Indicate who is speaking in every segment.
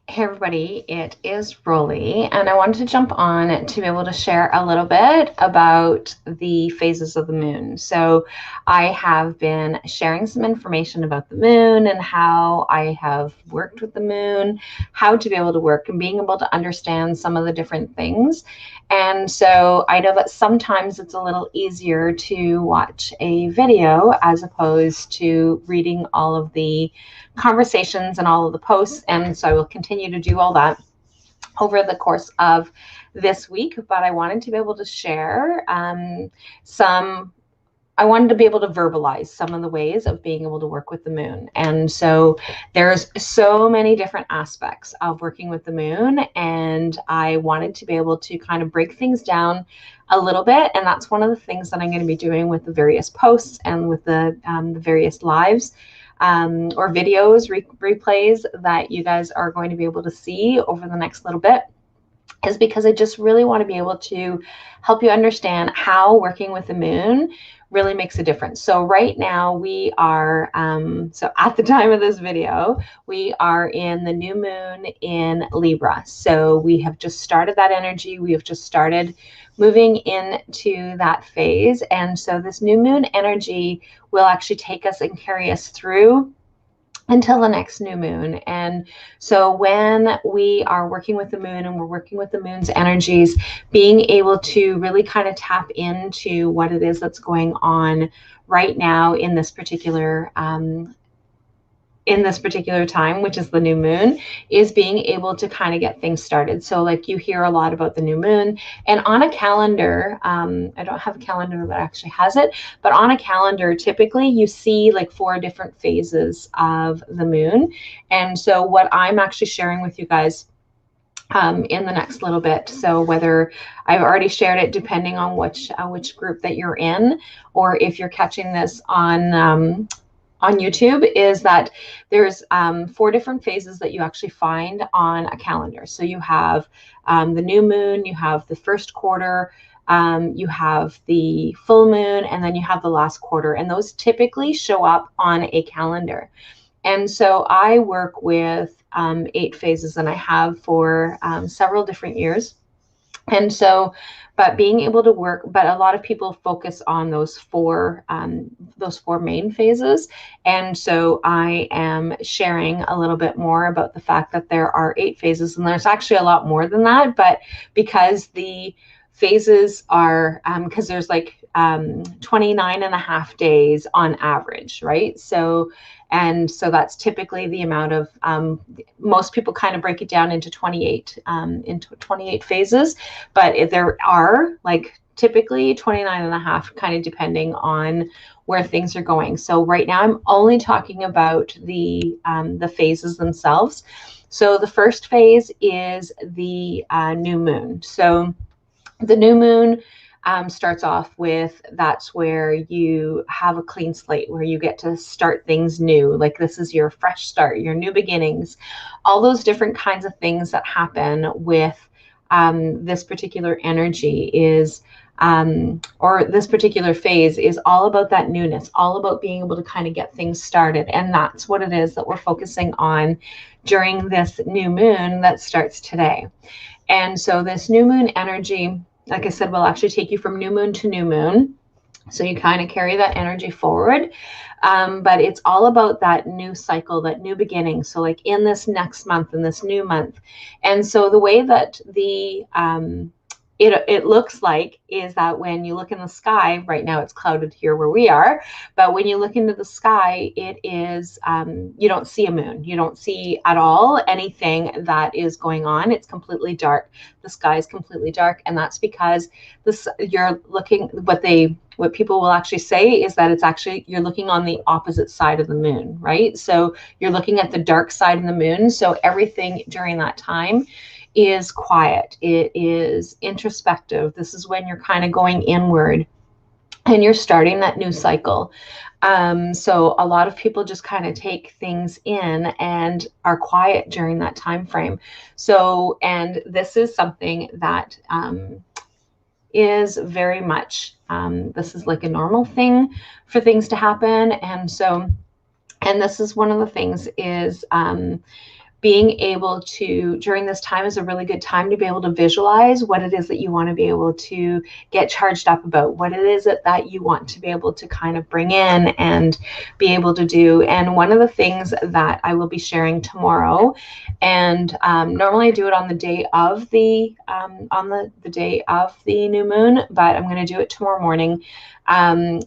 Speaker 1: Hey everybody, it is Rolly, and I wanted to jump on to be able to share a little bit about the phases of the moon. So, I have been sharing some information about the moon and how I have worked with the moon, how to be able to work and being able to understand some of the different things. And so, I know that sometimes it's a little easier to watch a video as opposed to reading all of the conversations and all of the posts. And so I will continue to do all that over the course of this week. But I wanted to be able to share some. I wanted to be able to verbalize some of the ways of being able to work with the moon. And so there's so many different aspects of working with the moon. And I wanted to be able to kind of break things down a little bit. And that's one of the things that I'm going to be doing with the various posts and with the various lives or videos, replays that you guys are going to be able to see over the next little bit, is because I just really want to be able to help you understand how working with the moon really makes a difference. So right now we are, so at the time of this video, we are in the new moon in Libra. So we have just started that energy. We have just started moving into that phase. And so this new moon energy will actually take us and carry us through until the next new moon. And so when we are working with the moon and we're working with the moon's energies, being able to really kind of tap into what it is that's going on right now in this particular time, which is the new moon, is being able to kind of get things started. So like you hear a lot about the new moon, and on a calendar, I don't have a calendar that actually has it, but on a calendar, typically you see like 4 different phases of the moon. And so what I'm actually sharing with you guys in the next little bit. So whether I've already shared it, depending on which group that you're in, or if you're catching this on YouTube, is that there's 4 different phases that you actually find on a calendar. So you have the new moon, you have the first quarter, you have the full moon, and then you have the last quarter. And those typically show up on a calendar. And so I work with 8 phases, and I have for several different years. And so, but being able to work, but a lot of people focus on those four main phases. And so I am sharing a little bit more about the fact that there are 8 phases, and there's actually a lot more than that. But because the phases are, because there's like 29 and a half days on average, right? So, and so that's typically the amount of, most people kind of break it down into 28 phases, but if there are like typically 29 and a half, kind of depending on where things are going. So right now I'm only talking about the phases themselves. So the first phase is the new moon. So the new moon starts off with, that's where you have a clean slate, where you get to start things new. Like this is your fresh start, your new beginnings, all those different kinds of things that happen with this particular energy is, or this particular phase is all about that newness, all about being able to kind of get things started. And that's what it is that we're focusing on during this new moon that starts today. And so this new moon energy, like I said, will actually take you from new moon to new moon. So you kind of carry that energy forward. But it's all about that new cycle, that new beginning. So like in this next month, in this new month. And so the way that it looks like is that when you look in the sky, right now it's clouded here where we are, but when you look into the sky, it is, you don't see a moon. You don't see at all anything that is going on. It's completely dark. The sky is completely dark. And that's because you're looking, what people will actually say is that it's actually, you're looking on the opposite side of the moon, right? So you're looking at the dark side of the moon. So everything during that time is quiet. It is introspective. This is when you're kind of going inward and you're starting that new cycle. So a lot of people just kind of take things in and are quiet during that time frame. So, and this is something that is very much, this is like a normal thing for things to happen. And so, and this is one of the things is, being able to, during this time, is a really good time to be able to visualize what it is that you want to be able to get charged up about, what it is that you want to be able to kind of bring in and be able to do. And one of the things that I will be sharing tomorrow, and normally I do it on the day of the day of the new moon, but I'm going to do it tomorrow morning,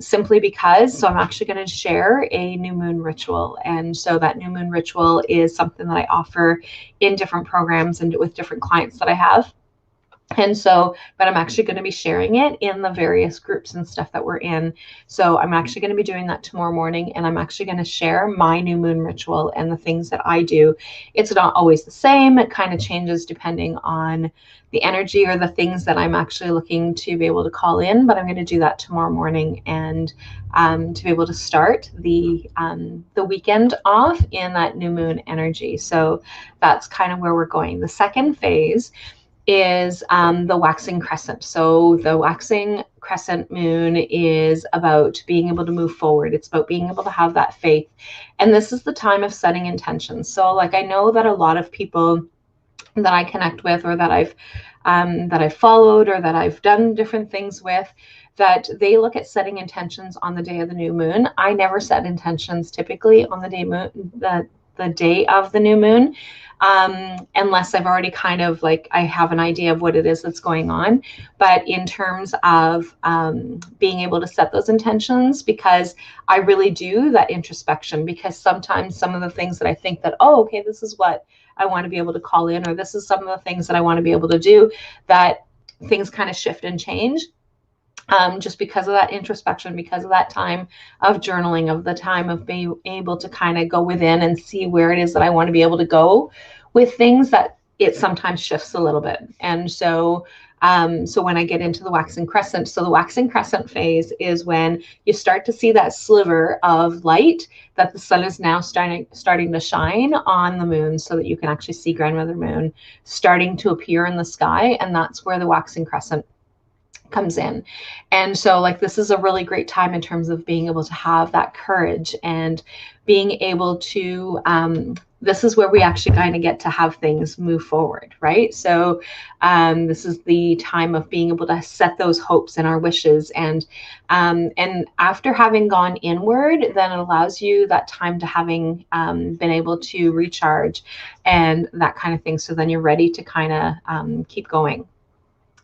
Speaker 1: simply because, so I'm actually going to share a new moon ritual. And so that new moon ritual is something that I offer in different programs and with different clients that I have. And so, but I'm actually going to be sharing it in the various groups and stuff that we're in. So I'm actually going to be doing that tomorrow morning, and I'm actually going to share my new moon ritual and the things that I do. It's not always the same. It kind of changes depending on the energy or the things that I'm actually looking to be able to call in, but I'm going to do that tomorrow morning, and to be able to start the weekend off in that new moon energy. So that's kind of where we're going. The second phase is the waxing crescent. So the waxing crescent moon is about being able to move forward. It's about being able to have that faith. And this is the time of setting intentions. So like, I know that a lot of people that I connect with, or that I've followed, or that I've done different things with, that they look at setting intentions on the day of the new moon. I never set intentions typically on the day of the new moon, unless I've already kind of like, I have an idea of what it is that's going on. But in terms of being able to set those intentions, because I really do that introspection, because sometimes some of the things that I think that, oh, okay, this is what I want to be able to call in, or this is some of the things that I want to be able to do, that things kind of shift and change. Just because of that introspection, because of that time of journaling, of the time of being able to kind of go within and see where it is that I want to be able to go with things, that it sometimes shifts a little bit. And so so when I get into the waxing crescent, so the waxing crescent phase is when you start to see that sliver of light that the sun is now starting to shine on the moon, so that you can actually see grandmother moon starting to appear in the sky. And that's where the waxing crescent comes in. And so like, this is a really great time in terms of being able to have that courage and being able to this is where we actually kind of get to have things move forward, right? So this is the time of being able to set those hopes and our wishes, and after having gone inward, then it allows you that time to having been able to recharge and that kind of thing. So then you're ready to kind of keep going.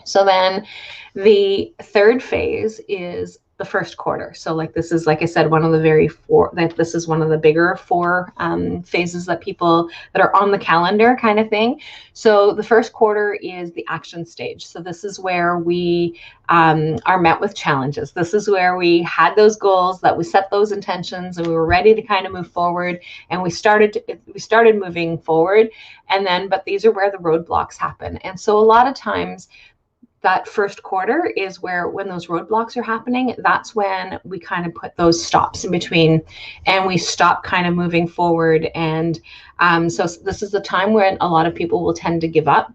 Speaker 1: So then the third phase is the first quarter. So like, this is, like I said, one of the this is one of the bigger four phases that people that are on the calendar kind of thing. So the first quarter is the action stage. So this is where we are met with challenges. This is where we had those goals, that we set those intentions, and we were ready to kind of move forward, and we started moving forward. And then, but these are where the roadblocks happen. And so a lot of times, that first quarter is where, when those roadblocks are happening, that's when we kind of put those stops in between, and we stop kind of moving forward. And so this is the time when a lot of people will tend to give up.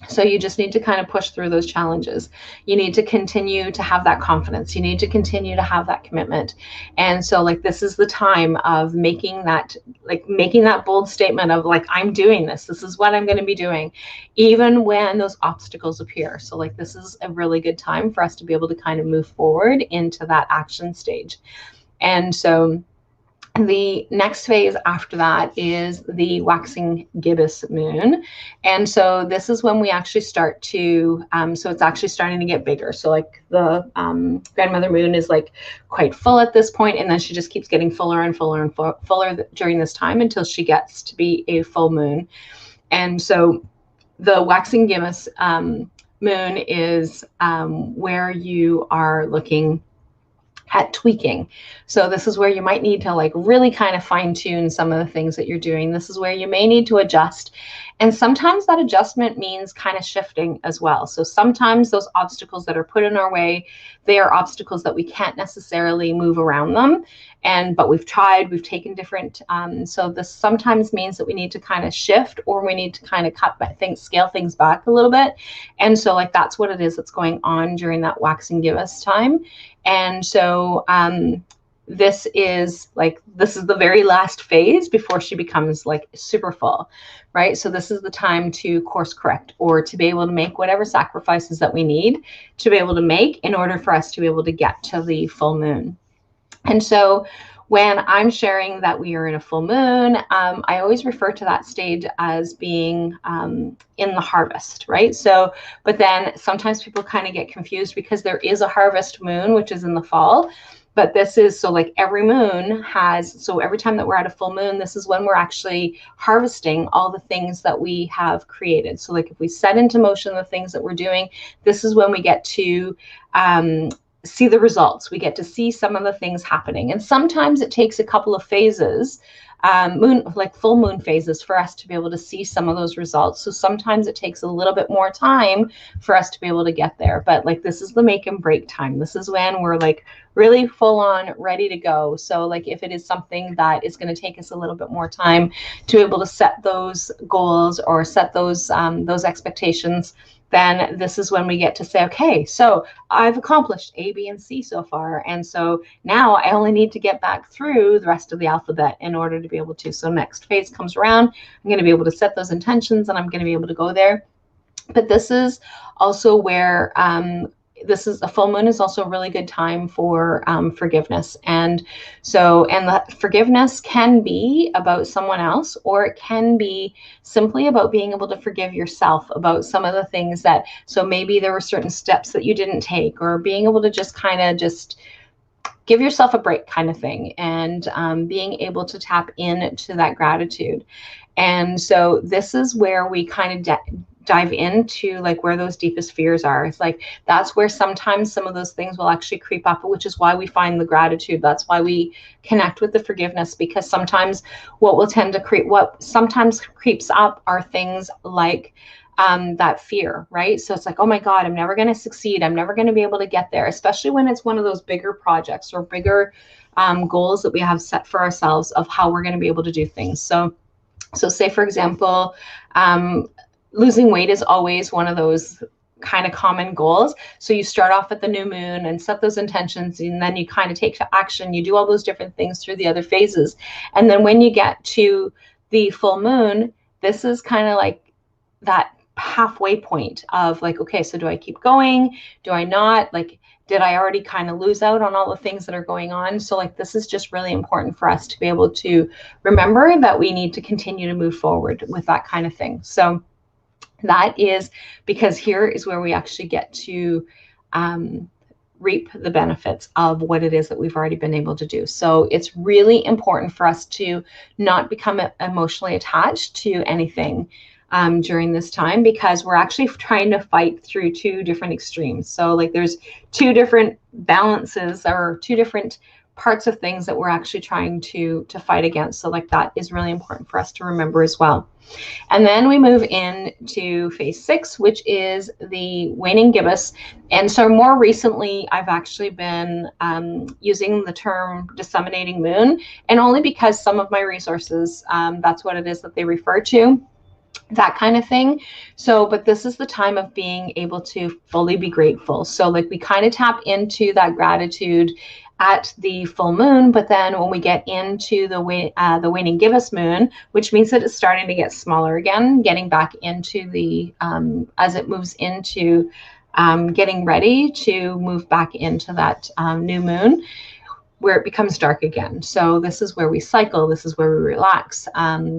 Speaker 1: So you just need to kind of push through those challenges. You need to continue to have that confidence. You need to continue to have that commitment. And so like, this is the time of making that bold statement of like, I'm doing this. This is what I'm going to be doing, even when those obstacles appear. So like, this is a really good time for us to be able to kind of move forward into that action stage. And so the next phase after that is the waxing gibbous moon. And so this is when we actually start to, so it's actually starting to get bigger. So like, the grandmother moon is like quite full at this point, and then she just keeps getting fuller and fuller and fuller during this time until she gets to be a full moon. And so the waxing gibbous moon is where you are looking at tweaking. So this is where you might need to like really kind of fine tune some of the things that you're doing. This is where you may need to adjust. And sometimes that adjustment means kind of shifting as well. So sometimes those obstacles that are put in our way, they are obstacles that we can't necessarily move around them. But we've tried, we've taken different, so this sometimes means that we need to kind of shift, or we need to kind of scale things back a little bit. And so like, that's what it is that's going on during that waxing gibbous time. And so this is the very last phase before she becomes like super full, right? So this is the time to course correct, or to be able to make whatever sacrifices that we need to be able to make in order for us to be able to get to the full moon. And so when I'm sharing that we are in a full moon, I always refer to that stage as being in the harvest, right? So, but then sometimes people kind of get confused because there is a harvest moon, which is in the fall. But this is, so like every moon has, so every time that we're at a full moon, this is when we're actually harvesting all the things that we have created. So like if we set into motion the things that we're doing, this is when we get to see the results. We get to see some of the things happening. And sometimes it takes a couple of phases, full moon phases, for us to be able to see some of those results. So sometimes it takes a little bit more time for us to be able to get there. But like, this is the make and break time. This is when we're like really full on ready to go. So like, if it is something that is going to take us a little bit more time to be able to set those goals or set those expectations, then this is when we get to say, okay, so I've accomplished A, B, and C so far. And so now I only need to get back through the rest of the alphabet in order to be able to. So next phase comes around, I'm going to be able to set those intentions and I'm going to be able to go there. But this is also where this is a full moon is also a really good time for forgiveness. And so, and the forgiveness can be about someone else, or it can be simply about being able to forgive yourself about some of the things that, so maybe there were certain steps that you didn't take, or being able to just kind of just give yourself a break kind of thing, and being able to tap into that gratitude. And so this is where we kind of dive into like where those deepest fears are. It's like, that's where sometimes some of those things will actually creep up, which is why we find the gratitude. That's why we connect with the forgiveness, because sometimes what sometimes creeps up are things like that fear, right? So it's like, oh my God, I'm never going to succeed. I'm never going to be able to get there, especially when it's one of those bigger projects or bigger goals that we have set for ourselves of how we're going to be able to do things. So say, for example, losing weight is always one of those kind of common goals. So you start off at the new moon and set those intentions, and then you kind of take action. You do all those different things through the other phases. And then when you get to the full moon, this is kind of like that halfway point of like, okay, so do I keep going? Do I not? Like, did I already kind of lose out on all the things that are going on? So like, this is just really important for us to be able to remember that we need to continue to move forward with that kind of thing. So that is because here is where we actually get to reap the benefits of what it is that we've already been able to do. So it's really important for us to not become emotionally attached to anything during this time, because we're actually trying to fight through two different extremes. So like, there's two different balances or two different parts of things that we're actually trying to fight against. So like, that is really important for us to remember as well. And then we move into phase 6, which is the waning gibbous. And so more recently, I've actually been using the term disseminating moon, and only because some of my resources, that's what it is that they refer to, that kind of thing. So, but this is the time of being able to fully be grateful. So like, we kind of tap into that gratitude at the full moon, but then when we get into the waning gibbous moon, which means that it's starting to get smaller again, getting back into the as it moves into getting ready to move back into that new moon, where it becomes dark again. So this is where we cycle. This is where we relax.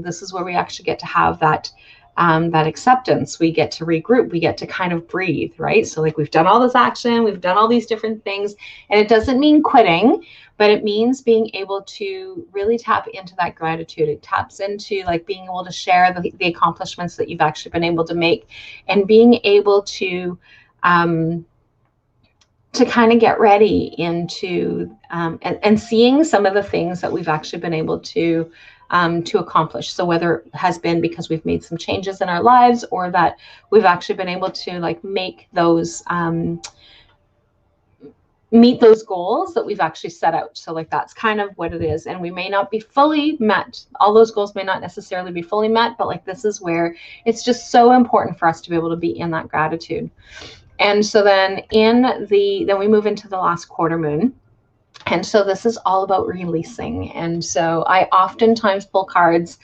Speaker 1: This is where we actually get to have that acceptance. We get to regroup. We get to kind of breathe, right? So like, we've done all this action, we've done all these different things, and it doesn't mean quitting, but it means being able to really tap into that gratitude. It taps into like being able to share the accomplishments that you've actually been able to make, and being able to kind of get ready into and seeing some of the things that we've actually been able to accomplish. So whether it has been because we've made some changes in our lives, or that we've actually been able to like make those meet those goals that we've actually set out. So like, that's kind of what it is. And we may not be fully met. All those goals may not necessarily be fully met, but like, this is where it's just so important for us to be able to be in that gratitude. And so then then we move into the last quarter moon. And so this is all about releasing. And so I oftentimes pull cards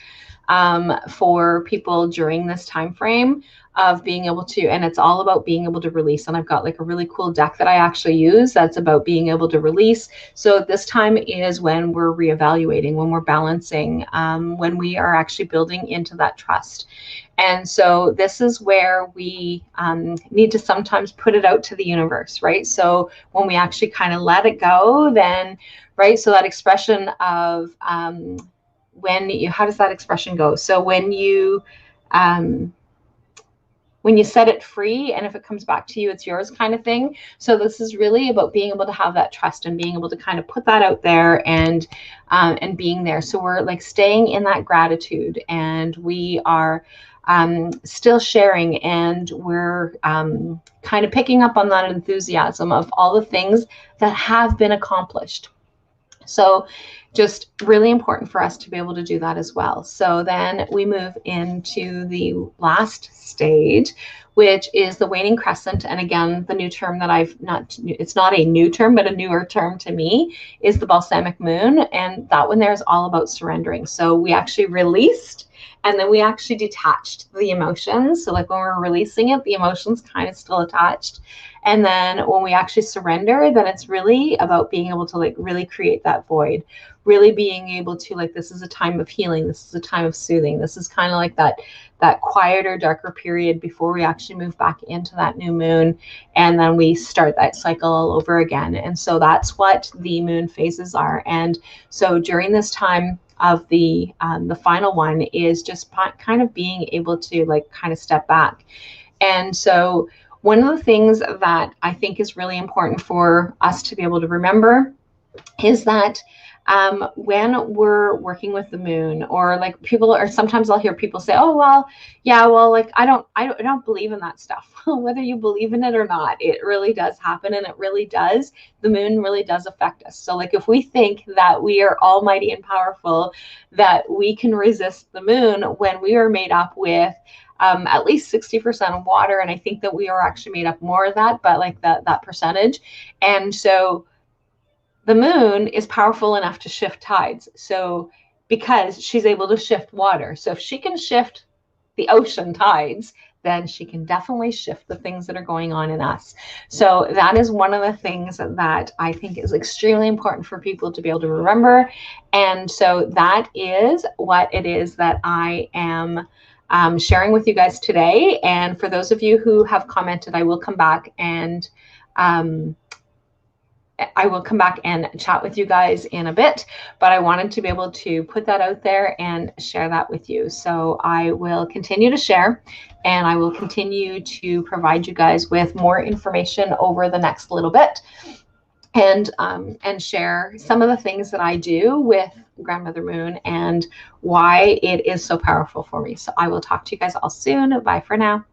Speaker 1: for people during this time frame of being able to, and it's all about being able to release. And I've got like a really cool deck that I actually use that's about being able to release. So this time is when we're reevaluating, when we're balancing, when we are actually building into that trust. And so this is where we need to sometimes put it out to the universe, right? So when we actually kind of let it go, then, right? So that expression of when you, how does that expression go? So when you set it free, and if it comes back to you, it's yours, kind of thing. So this is really about being able to have that trust and being able to kind of put that out there and being there. So we're like staying in that gratitude, and we are still sharing, and we're kind of picking up on that enthusiasm of all the things that have been accomplished. So just really important for us to be able to do that as well. So then we move into the last stage, which is the waning crescent. And again, the new term that it's not a new term, but a newer term to me, is the balsamic moon. And that one there is all about surrendering. So we actually released, and then we actually detached the emotions. So like when we're releasing it, the emotions kind of still attached. And then when we actually surrender, then it's really about being able to like really create that void, really being able to like, this is a time of healing. This is a time of soothing. This is kind of like that quieter, darker period before we actually move back into that new moon. And then we start that cycle all over again. And so that's what the moon phases are. And so during this time of the final one is just kind of being able to like kind of step back. And so one of the things that I think is really important for us to be able to remember is that when we're working with the moon, or like people are, sometimes I'll hear people say, oh, well, yeah, well, like, I don't believe in that stuff. Whether you believe in it or not, it really does happen. And it really does. The moon really does affect us. So like, if we think that we are almighty and powerful, that we can resist the moon, when we are made up with at least 60% water. And I think that we are actually made up more of that, but like that percentage. And so the moon is powerful enough to shift tides. So because she's able to shift water. So if she can shift the ocean tides, then she can definitely shift the things that are going on in us. So that is one of the things that I think is extremely important for people to be able to remember. And so that is what it is that I am sharing with you guys today. And for those of you who have commented, I will come back and chat with you guys in a bit, but I wanted to be able to put that out there and share that with you. So I will continue to share, and I will continue to provide you guys with more information over the next little bit, and share some of the things that I do with Grandmother Moon and why it is so powerful for me. So I will talk to you guys all soon. Bye for now.